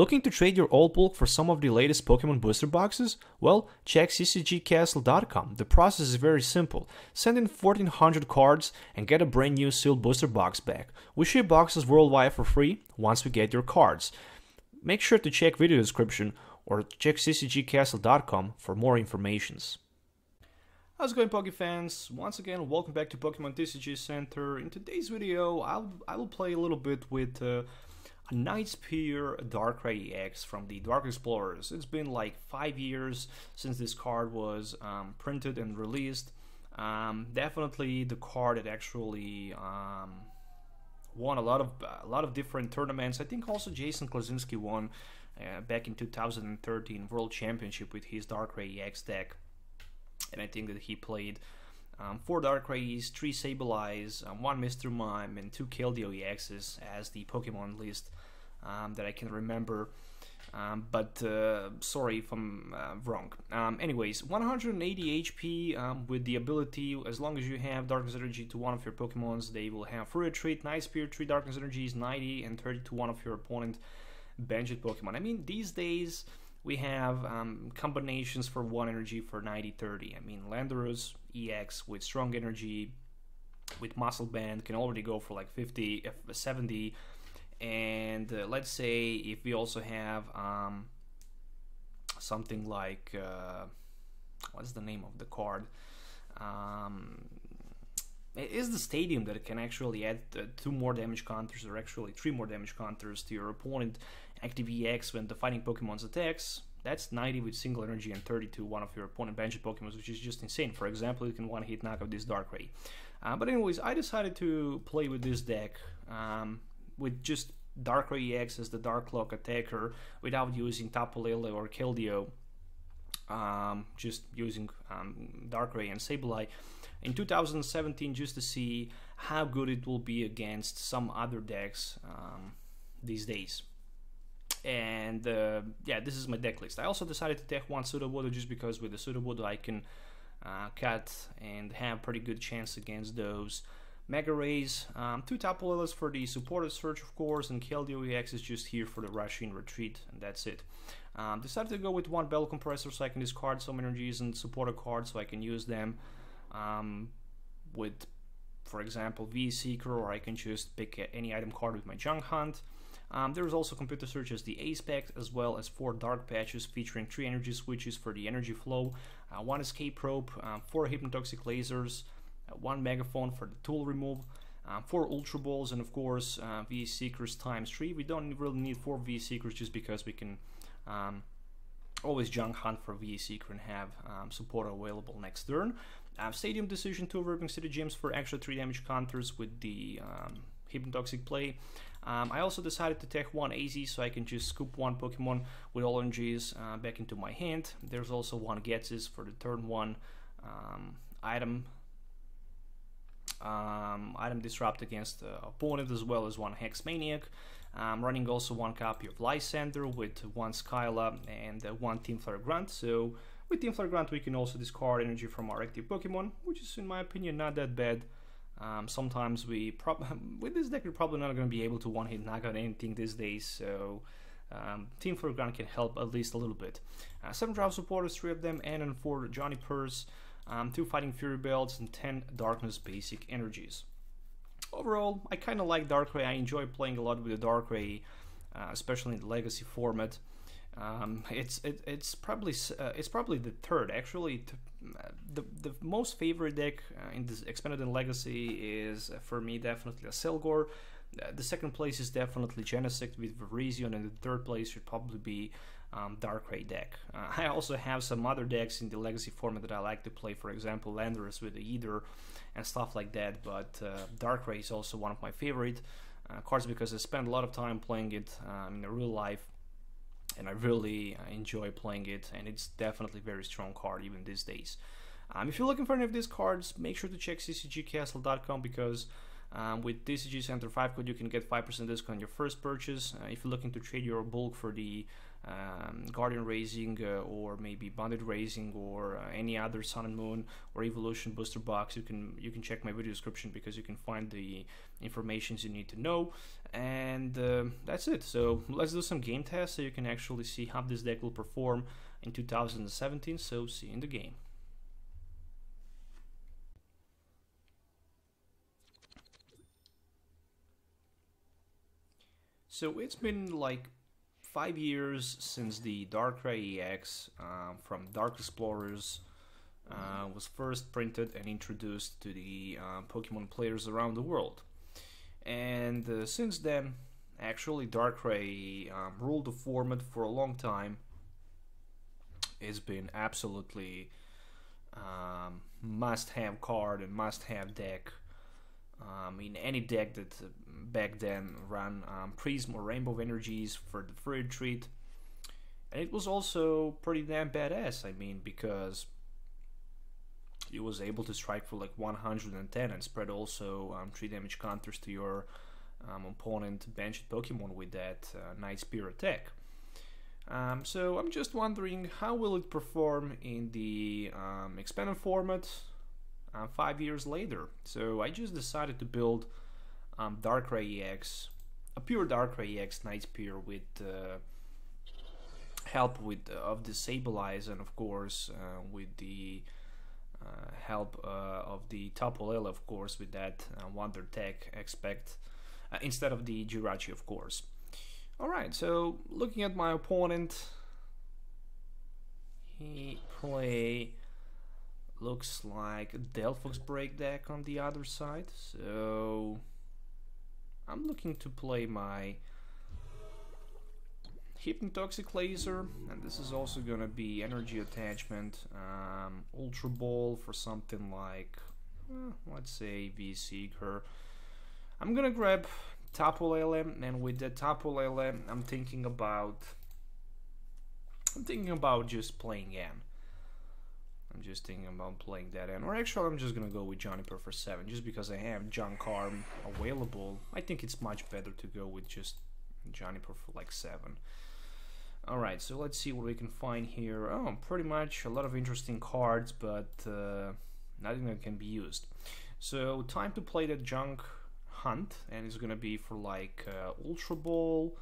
Looking to trade your old bulk for some of the latest Pokemon booster boxes? Well, check ccgcastle.com. The process is very simple. Send in 1400 cards and get a brand new sealed booster box back. We ship boxes worldwide for free once we get your cards. Make sure to check video description or check ccgcastle.com for more informations. How's it going, Poke fans? Once again, welcome back to Pokemon TCG Center. In today's video, I will play a little bit with a Night Spear Darkrai-EX from the Dark Explorers. It's been like 5 years since this card was printed and released. Definitely the card that actually won a lot of different tournaments. I think also Jason Klaczynski won back in 2013 World Championship with his Darkrai-EX deck. And I think that he played 4 Darkrays, 3 Sableyes, 1 Mr. Mime, and 2 Keldeo-EXs as the Pokemon list that I can remember. But sorry if I'm wrong. Anyways, 180 HP with the ability, as long as you have Darkness Energy to one of your Pokemons, they will have free retreat, Night Spear, 3 Darkness Energies, 90 and 30 to one of your opponent Banished Pokemon. I mean, these days we have combinations for 1 energy for 90-30. I mean, Landorus EX with strong energy, with Muscle Band, can already go for like 50, 70. And let's say if we also have something like, what's the name of the card? It is the Stadium that can actually add 2 more damage counters, or actually 3 more damage counters to your opponent. Active EX when the fighting Pokemon's attacks. That's 90 with single energy and 30 to one of your opponent Banished Pokemon, which is just insane. For example, you can one-hit knock out this Darkrai. But anyways, I decided to play with this deck with just Darkrai-EX as the Dark Lock attacker without using Tapu Lele or Keldeo. Just using Darkrai and Sableye in 2017, just to see how good it will be against some other decks these days. And yeah, this is my deck list. I also decided to take 1 Sudowoodo just because with the Sudowoodo I can cut and have pretty good chance against those Mega Rays. 2 Tapu Leles for the supported search, of course, and Keldeo-EX is just here for the rush-in retreat, and that's it. Decided to go with 1 Bell Compressor so I can discard some energies and supported cards so I can use them with, for example, VE Seeker, or I can just pick any item card with my Junk Hunt. There's also Computer Search as the Ace Pack, as well as 4 Dark Patches featuring 3 energy switches for the energy flow, 1 Escape Rope, 4 Hypnotoxic Lasers, 1 Megaphone for the tool remove, 4 Ultra Balls, and of course VE Seekers times 3. We don't really need 4 VE Seekers just because we can always Junk Hunt for VE Seeker and have support available next turn. Stadium Decision, 2 Ripping City Gems for extra 3 damage counters with the Hypnotoxic play. I also decided to take 1 AZ so I can just scoop 1 Pokemon with all energies back into my hand. There's also 1 Getsis for the turn 1 item disrupt against the opponent, as well as 1 Hex Maniac. Running also 1 copy of Lysander with 1 Skyla and 1 Team Flare Grunt. So with Team Flare Grunt we can also discard energy from our active Pokemon, which is in my opinion not that bad. Sometimes with this deck you're probably not going to be able to one-hit knock out anything these days, so Team Flare Grunt can help at least a little bit. 7 Draft Supporters, 3 of them, and 4 Johnny Purse, 2 Fighting Fury Belts, and 10 Darkness Basic Energies. Overall, I kind of like Darkrai. I enjoy playing a lot with the Darkrai, especially in the Legacy format. It's probably the third actually. The most favorite deck in this Expanded and Legacy is for me definitely a Selgor. The second place is definitely Genesect with Virizion, and the third place should probably be Darkrai deck. I also have some other decks in the Legacy format that I like to play, for example Landorus with the Either and stuff like that, but Darkrai is also one of my favorite cards because I spend a lot of time playing it in real life, and I really enjoy playing it, and it's definitely a very strong card even these days. If you're looking for any of these cards, make sure to check ccgcastle.com because With TCG SM3 code, you can get 5% discount on your first purchase. If you're looking to trade your bulk for the Guardian Raising or maybe Bonded Raising or any other Sun and Moon or Evolution booster box, you can check my video description because you can find the information you need to know. And that's it. So let's do some game tests so you can actually see how this deck will perform in 2017. So see you in the game. So it's been like 5 years since the Darkrai-EX from Dark Explorers was first printed and introduced to the Pokemon players around the world. And since then, actually Darkrai ruled the format for a long time. It's been absolutely must-have card and must-have deck. In any deck that back then ran Prism or Rainbow Energies for the free retreat. And it was also pretty damn badass, I mean, because it was able to strike for like 110 and spread also 3 damage counters to your opponent benched Pokemon with that Night Spear attack. So I'm just wondering, how will it perform in the expanded format 5 years later? So I just decided to build Darkrai-EX, a pure Darkrai-EX Night Spear with help of the Sableye, and of course with the help of the Tapu Lele, of course, with that Wonder Tech instead of the Jirachi, of course. Alright, so looking at my opponent, he looks like a Delphox break deck on the other side, so I'm looking to play my Hypnotoxic Laser, and this is also gonna be Energy Attachment, Ultra Ball for something like, let's say V-Seeker. I'm gonna grab Tapu Lele, and with the Tapu Lele, I'm thinking about just playing N. I'm just thinking about playing that N, or actually I'm just gonna go with Juniper for 7, just because I have Junk Arm available. I think it's much better to go with just Juniper for like 7. Alright, so let's see what we can find here. Oh, pretty much a lot of interesting cards, but nothing that can be used. So time to play that Junk Hunt, and it's gonna be for like Ultra Ball,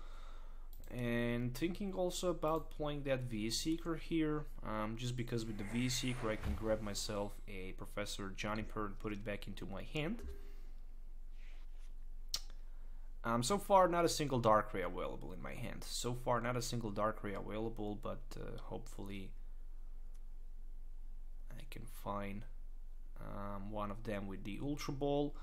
and thinking also about playing that V-Seeker here, just because with the V-Seeker I can grab myself a Professor Juniper and put it back into my hand. So far not a single Darkrai available in my hand. So far not a single Darkrai available, but hopefully I can find one of them with the Ultra Ball.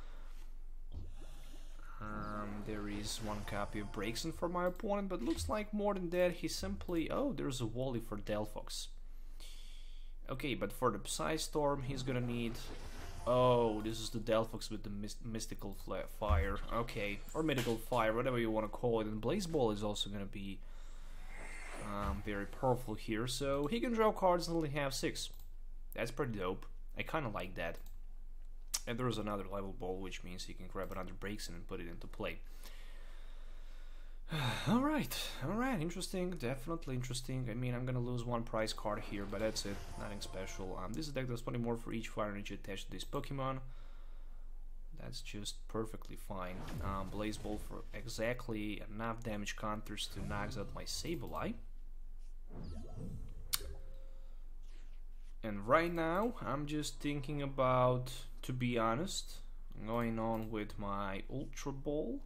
There is one copy of Braixen for my opponent, but looks like more than that he simply... Oh, there's a Wally for Delphox. Okay, but for the Psystorm he's gonna need... Oh, this is the Delphox with the Mystical Fire. Okay, or Mythical Fire, whatever you want to call it. And Blaze Ball is also gonna be very powerful here, so he can draw cards and only have 6. That's pretty dope. I kinda like that. And there's another level ball, which means he can grab another Braixen and put it into play. Alright, interesting, definitely interesting. I mean, I'm gonna lose 1 prize card here, but that's it, nothing special. This deck does 20 more for each fire energy attached to this Pokemon. That's just perfectly fine. Blaze Ball for exactly enough damage counters to knock out my Sableye. And right now, I'm just thinking about, to be honest, going on with my Ultra Ball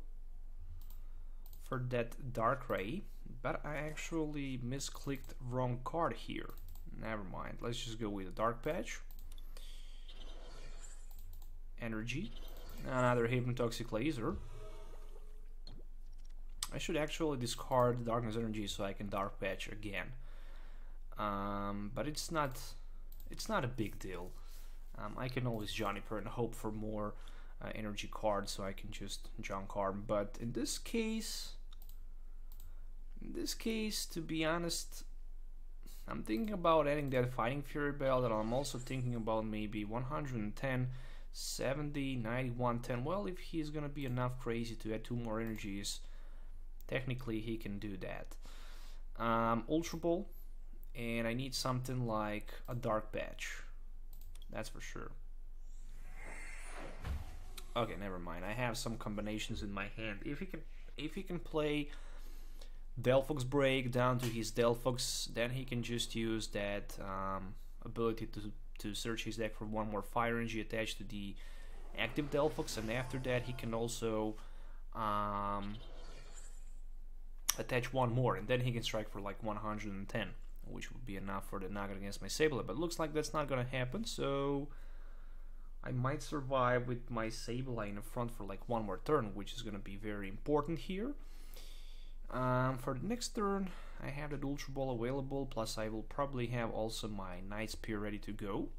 for that Darkrai, but I actually misclicked wrong card here. Never mind, let's just go with a Dark Patch. Energy, another Hypnotoxic Laser. I should actually discard Darkness Energy so I can Dark Patch again. But it's not a big deal. I can always Juniper and hope for more energy cards so I can just Junk Arm. But in this case, to be honest, I'm thinking about adding that Fighting Fury Bell, and I'm also thinking about maybe 110 70, 90, 110. Well, if he's gonna be enough crazy to add 2 more energies, technically he can do that. Ultra Ball, and I need something like a Dark Patch. That's for sure. Okay, never mind. I have some combinations in my hand. If he can play Delphox Break down to his Delphox, then he can just use that ability to search his deck for 1 more fire energy attached to the active Delphox, and after that he can also attach 1 more, and then he can strike for like 110, which would be enough for the knockout against my Sableye. But looks like that's not gonna happen, so I might survive with my Sableye in the front for like 1 more turn, which is gonna be very important here. For the next turn, I have that Ultra Ball available, plus I will probably have also my Night Spear ready to go,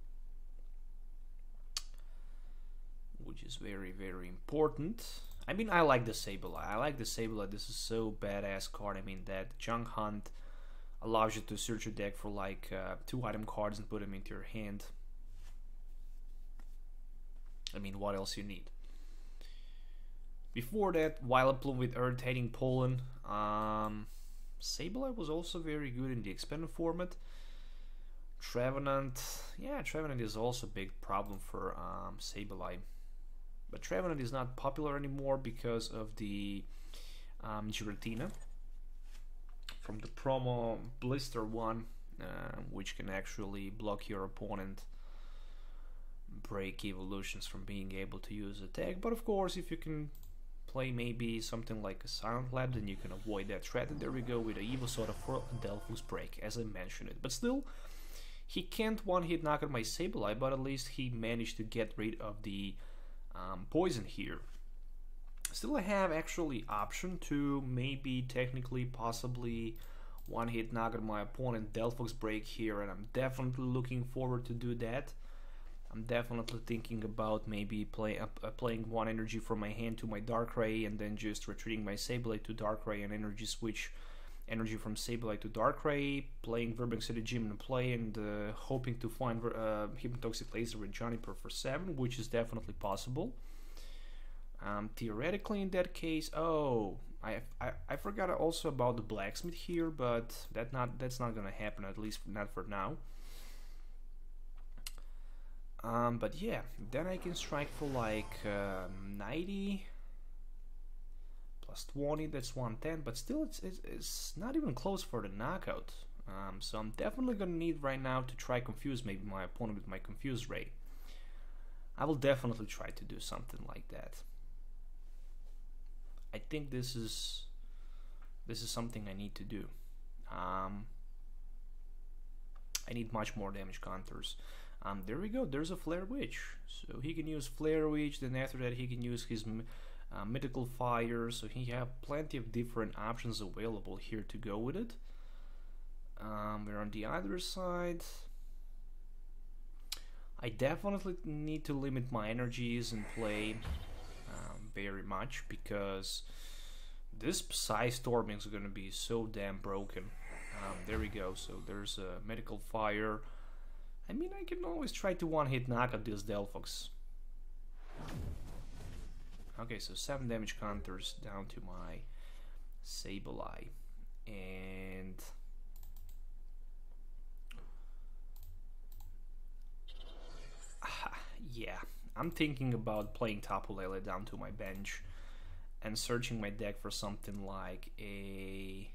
which is very, very important. I mean, I like the Sableye. I like the Sableye. This is so badass card. I mean, that Junk Hunt allows you to search your deck for like 2 item cards and put them into your hand. I mean, what else you need? Before that, Vileplume with Irritating Pollen. Sableye was also very good in the expanded format. Trevenant, yeah, Trevenant is also a big problem for Sableye. But Trevenant is not popular anymore because of the Giratina from the promo Blister one, which can actually block your opponent break evolutions from being able to use attack. But of course, if you can play maybe something like a Silent Lab, then you can avoid that threat. And there we go with a Evo Soda for Delphox Break, as I mentioned it. But still, he can't one-hit knock out my Sableye, but at least he managed to get rid of the poison here. Still, I have actually option to maybe technically possibly one-hit knock out my opponent Delphox Break here, and I'm definitely looking forward to do that. I'm definitely thinking about maybe playing 1 energy from my hand to my Darkrai, and then just retreating my Sableye to Darkrai and energy switch energy from Sableye to Darkrai, playing Verbank City Gym in play, and hoping to find Hypnotoxic Laser with Juniper for 7, which is definitely possible. Theoretically, in that case, oh, I forgot also about the Blacksmith here, but that's not gonna happen, at least not for now. But yeah, then I can strike for like 90 plus 20, that's 110, but still it's not even close for the knockout. So I'm definitely gonna need right now to try confuse maybe my opponent with my Confuse Ray. I will definitely try to do something like that. I think this is something I need to do. I need much more damage counters. There we go, there's a Flare Witch. So he can use Flare Witch, then after that he can use his Mythical Fire, so he have plenty of different options available here to go with it. We're on the other side. I definitely need to limit my energies and play very much, because this Psy Storming is going to be so damn broken. There we go, so there's a Mythical Fire. I mean, I can always try to one-hit knock out this Delphox. Okay, so 7 damage counters down to my Sableye. And yeah, I'm thinking about playing Tapu Lele down to my bench and searching my deck for something like a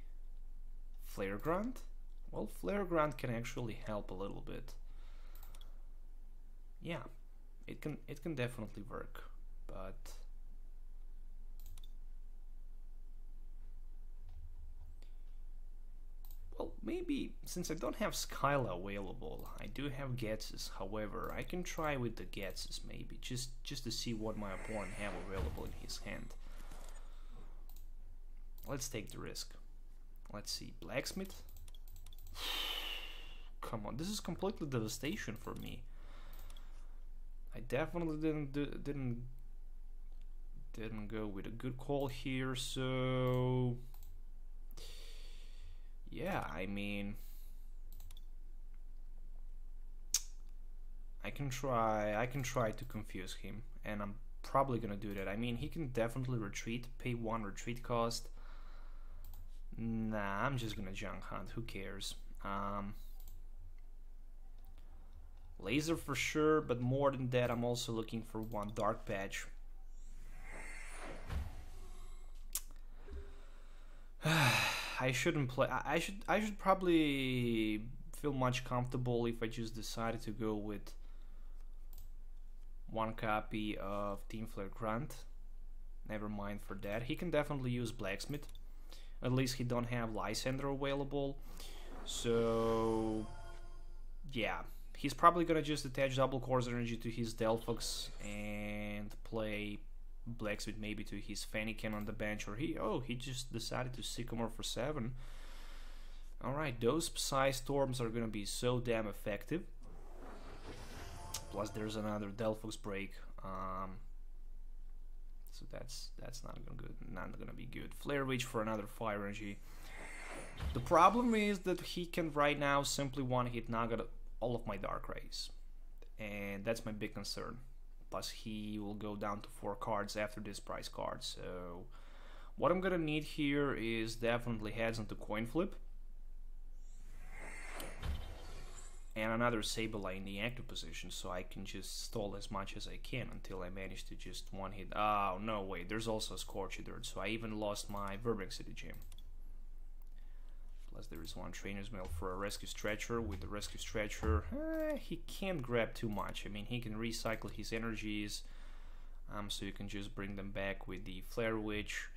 Flare Grunt. Well, Flare Grunt can actually help a little bit. Yeah, it can definitely work, but well, maybe since I don't have Skyla available, I do have Getsis. However, I can try with the Getsis maybe, just to see what my opponent have available in his hand. Let's take the risk. Let's see, Blacksmith. Come on, this is completely devastation for me. I definitely didn't go with a good call here, so yeah, I mean, I can try to confuse him, and I'm probably gonna do that. I mean, he can definitely retreat, pay 1 retreat cost. Nah, I'm just gonna junk hunt, who cares? Laser for sure, but more than that, I'm also looking for 1 dark patch. I shouldn't play. I should probably feel much comfortable if I just decided to go with 1 copy of Team Flare Grunt. Never mind for that. He can definitely use Blacksmith. At least he don't have Lysander available. So yeah, he's probably gonna just attach double Corsair energy to his Delphox and play Blacksmith maybe to his Fennekin on the bench, or he just decided to Sycamore for 7. Alright, those Psy Storms are gonna be so damn effective. Plus there's another Delphox break. So that's not gonna be good. Flare Witch for another fire energy. The problem is that he can right now simply one-hit Naga all of my Darkrais, and that's my big concern. Plus he will go down to 4 cards after this prize card. So what I'm gonna need here is definitely heads into coin flip and another Sableye in the active position, so I can just stall as much as I can until I manage to just one-hit. Oh, no, wait, there's also a Scorchy Dirt, so I even lost my Burbank City Gym. Plus there is 1 Trainer's Mail for a Rescue Stretcher. With the Rescue Stretcher, he can't grab too much. I mean, he can recycle his energies, so you can just bring them back with the Flare Witch.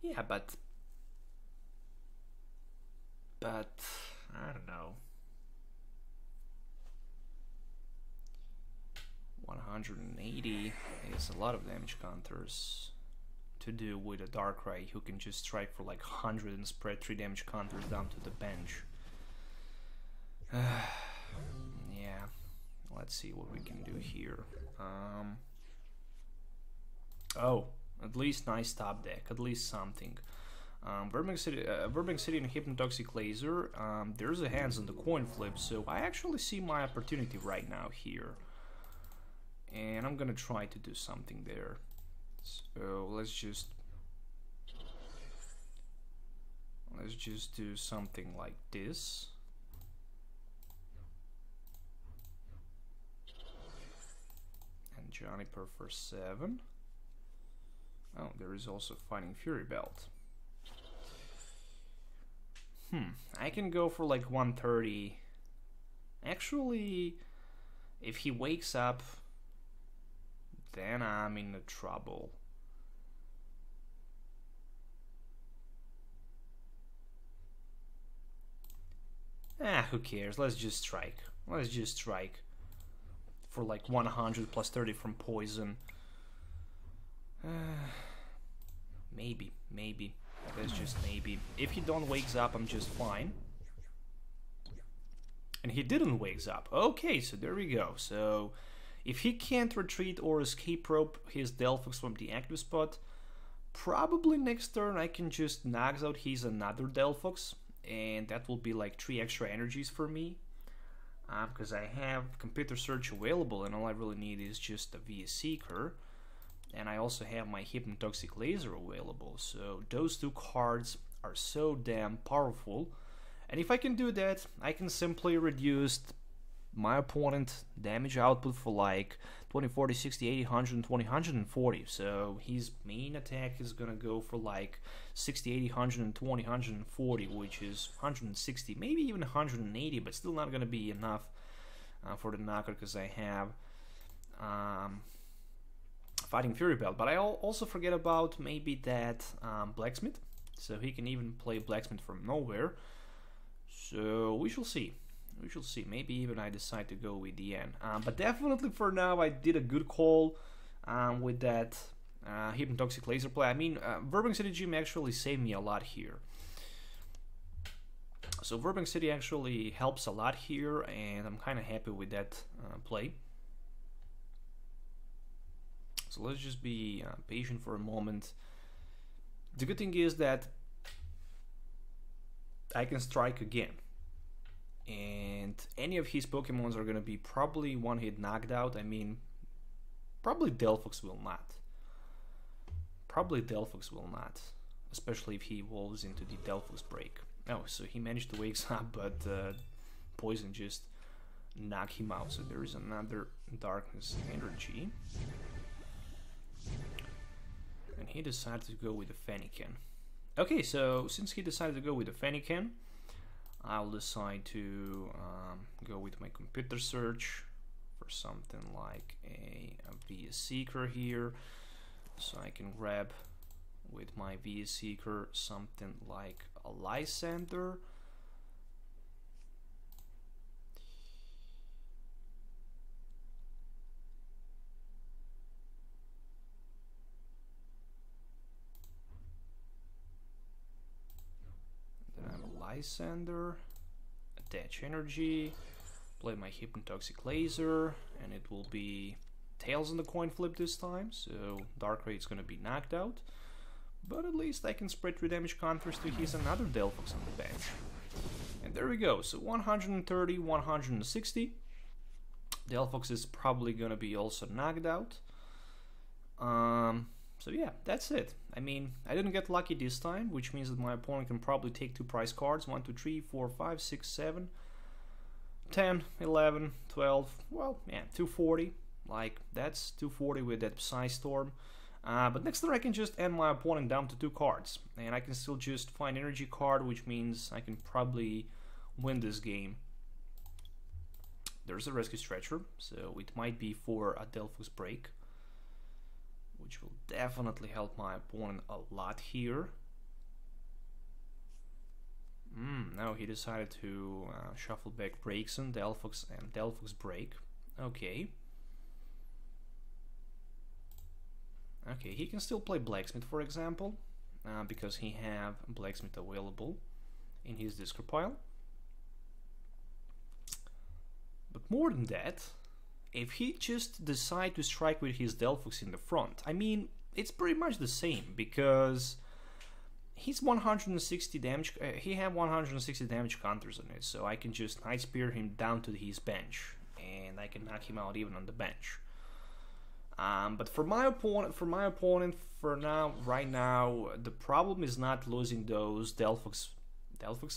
Yeah, but I don't know. 180 is a lot of damage counters to do with a Darkrai who can just strike for like 100 and spread 3 damage counters down to the bench. Yeah, let's see what we can do here. Oh, at least nice top deck, at least something. Burbank City and Hypnotoxic Laser. There's a hands on the coin flip, so I actually see my opportunity right now here, and I'm gonna try to do something there. So let's just do something like this. And Johnny Per for 7. Oh, there is also Fighting Fury Belt. I can go for like 130. Actually, if he wakes up, then I'm in the trouble. Who cares? Let's just strike. Let's just strike for like 100 plus 30 from poison. Maybe. That's just maybe. If he don't wakes up, I'm just fine. And he didn't wakes up. Okay, so there we go. So if he can't retreat or escape rope his Delphox from the active spot, probably next turn I can just knocks out his another Delphox, and that will be like 3 extra energies for me. Because I have Computer Search available, and all I really need is just a VS Seeker. And I also have my Hypnotoxic Laser available, so those 2 cards are so damn powerful. And if I can do that, I can simply reduce my opponent damage output for like 20, 40, 60, 80, 100, 120, 140. So his main attack is gonna go for like 60, 80, 120, 140, which is 160, maybe even 180, but still not gonna be enough for the knocker, because I have Fighting Fury Belt. But I also forget about maybe that Blacksmith, so he can even play Blacksmith from nowhere. So we shall see. We shall see. Maybe even I decide to go with the N. But definitely for now, I did a good call with that Hypnotoxic Laser play. I mean, Burbank City Gym actually saved me a lot here. So Burbank City actually helps a lot here, and I'm kind of happy with that play. So let's just be patient for a moment. The good thing is that I can strike again. And any of his Pokemons are gonna be probably one hit knocked out. I mean, probably Delphox will not. Probably Delphox will not. Especially if he evolves into the Delphox break. Oh, so he managed to wake up, but Poison just knocked him out. So there is another Darkness Energy. And he decided to go with the Fennekin. Okay, so since he decided to go with the Fennekin, I'll decide to go with my computer search for something like a VS Seeker here. So I can grab with my VS Seeker something like a Lysander. Then I have a Lysander, attach energy, play my Hypnotoxic Laser, and it will be tails on the coin flip this time, so Darkrai is going to be knocked out. But at least I can spread 3 damage counters to his another Delphox on the bench. And there we go, so 130, 160. Delphox is probably going to be also knocked out. So yeah, that's it. I mean, I didn't get lucky this time, which means that my opponent can probably take 2 prize cards. 1, 2, 3, 4, 5, 6, 7, 10, 11, 12, well, yeah, 240. Like, that's 240 with that Psy Storm. But next turn I can just end my opponent down to 2 cards. And I can still just find energy card, which means I can probably win this game. There's a Rescue Stretcher, so it might be for a Delphox break, which will definitely help my opponent a lot here. Now he decided to shuffle back Braixen, Delphox, and Delphox break. Okay. Okay, he can still play Blacksmith, for example, because he have Blacksmith available in his discard pile. But more than that, if he just decide to strike with his Delphox in the front, I mean, it's pretty much the same, because he's 160 damage, he have 160 damage counters on it, so I can just Night Spear him down to his bench, and I can knock him out even on the bench. But for my opponent, for now, right now, the problem is not losing those Delphox,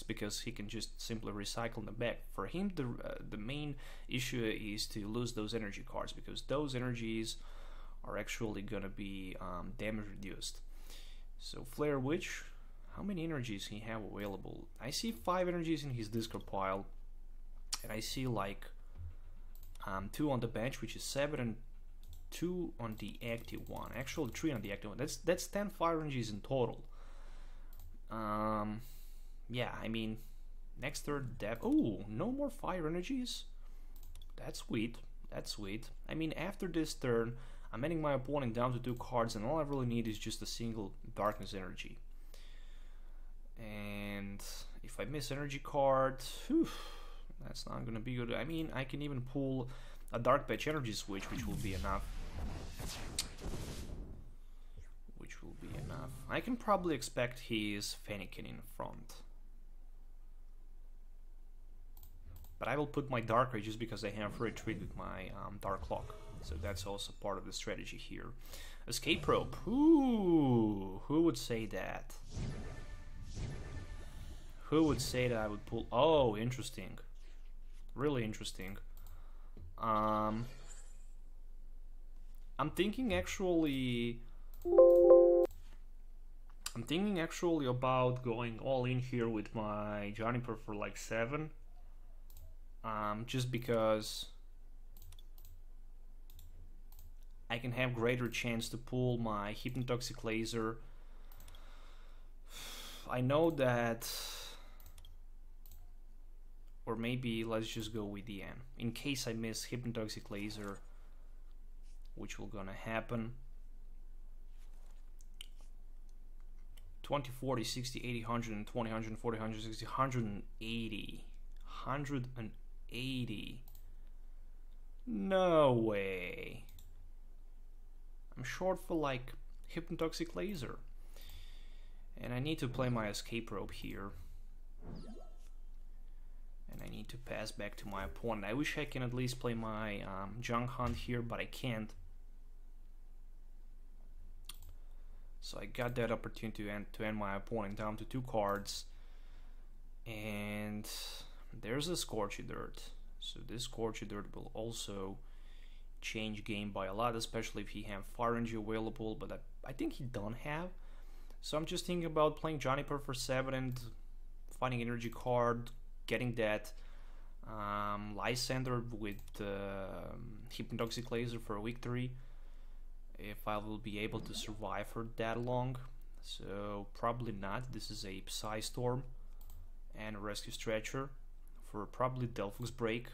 because he can just simply recycle them back. For him, the main issue is to lose those energy cards, because those energies are actually gonna be damage reduced. So Flare Witch, how many energies he have available? I see 5 energies in his discard pile, and I see like 2 on the bench, which is 7, and 2 on the active one. Actually 3 on the active one. That's 10 fire energies in total. Yeah, I mean, next turn oh, no more fire energies. That's sweet. That's sweet. I mean, after this turn, I'm ending my opponent down to 2 cards, and all I really need is just a single darkness energy. And if I miss energy card, whew, that's not gonna be good. I mean, I can even pull a Dark Patch Energy Switch, which will be enough. I can probably expect his Fennekin in front. But I will put my Darkrai just because I have retreat with my Dark Lock. So that's also part of the strategy here. Escape Rope. Ooh, who would say that? Who would say that I would pull? Oh, interesting. Really interesting. I'm thinking actually about going all in here with my Juniper for like 7. Just because I can have greater chance to pull my Hypnotoxic Laser. I know that, or maybe let's just go with the N. In case I miss Hypnotoxic Laser, which will gonna happen. 20, 40, 60, 80, 120, 140, 160, 180. 180. No way. I'm short for like Hypnotoxic Laser. And I need to play my Escape Rope here. And I need to pass back to my opponent. I wish I can at least play my junk hunt here, but I can't. So I got that opportunity to end my opponent down to 2 cards. And there's a Scorchy Dirt. So this Scorchy Dirt will also change game by a lot, especially if he have Fire Energy available, but I think he don't have. So I'm just thinking about playing Juniper for 7 and finding energy card, getting that Lysander with Hypnotoxic Laser for a victory, if I will be able to survive for that long. So probably not. This is a Psystorm and a Rescue Stretcher for probably Delphux Break.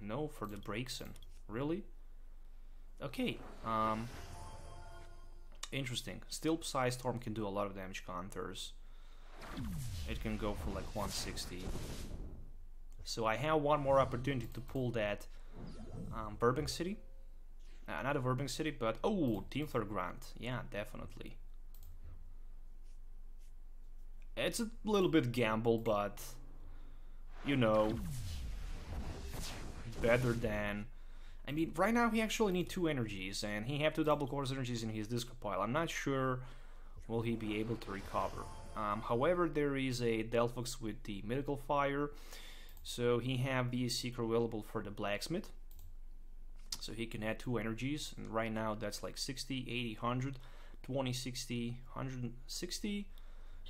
No, for the Breakson. Really? Okay. Interesting. Still, Psystorm can do a lot of damage counters. It can go for like 160. So I have one more opportunity to pull that Burbank City. Not a Burbank City, but oh, Team Flare Grant. Yeah, definitely. It's a little bit gamble, but you know, better than. I mean, right now he actually needs 2 energies, and he have 2 double course energies in his discard pile. I'm not sure will he be able to recover. However, there is a Delphux with the Mythical Fire, so he have the Seeker available for the Blacksmith. So he can add 2 energies, and right now that's like 60, 80, 100, 20, 60, 160,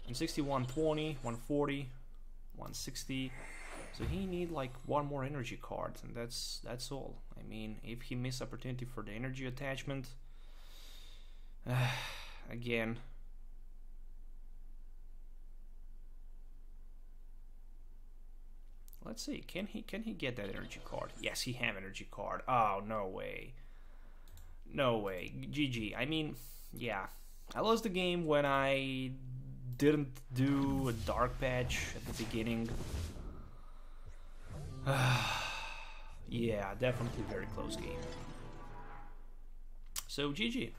and 60, 120, 140, 160. So he need like 1 more energy card, and that's all. I mean, if he miss opportunity for the energy attachment, again. Let's see, can he get that energy card? Yes, he have energy card. Oh, no way. No way. GG. I mean, yeah. I lost the game when I didn't do a dark patch at the beginning. Yeah, definitely very close game. So GG.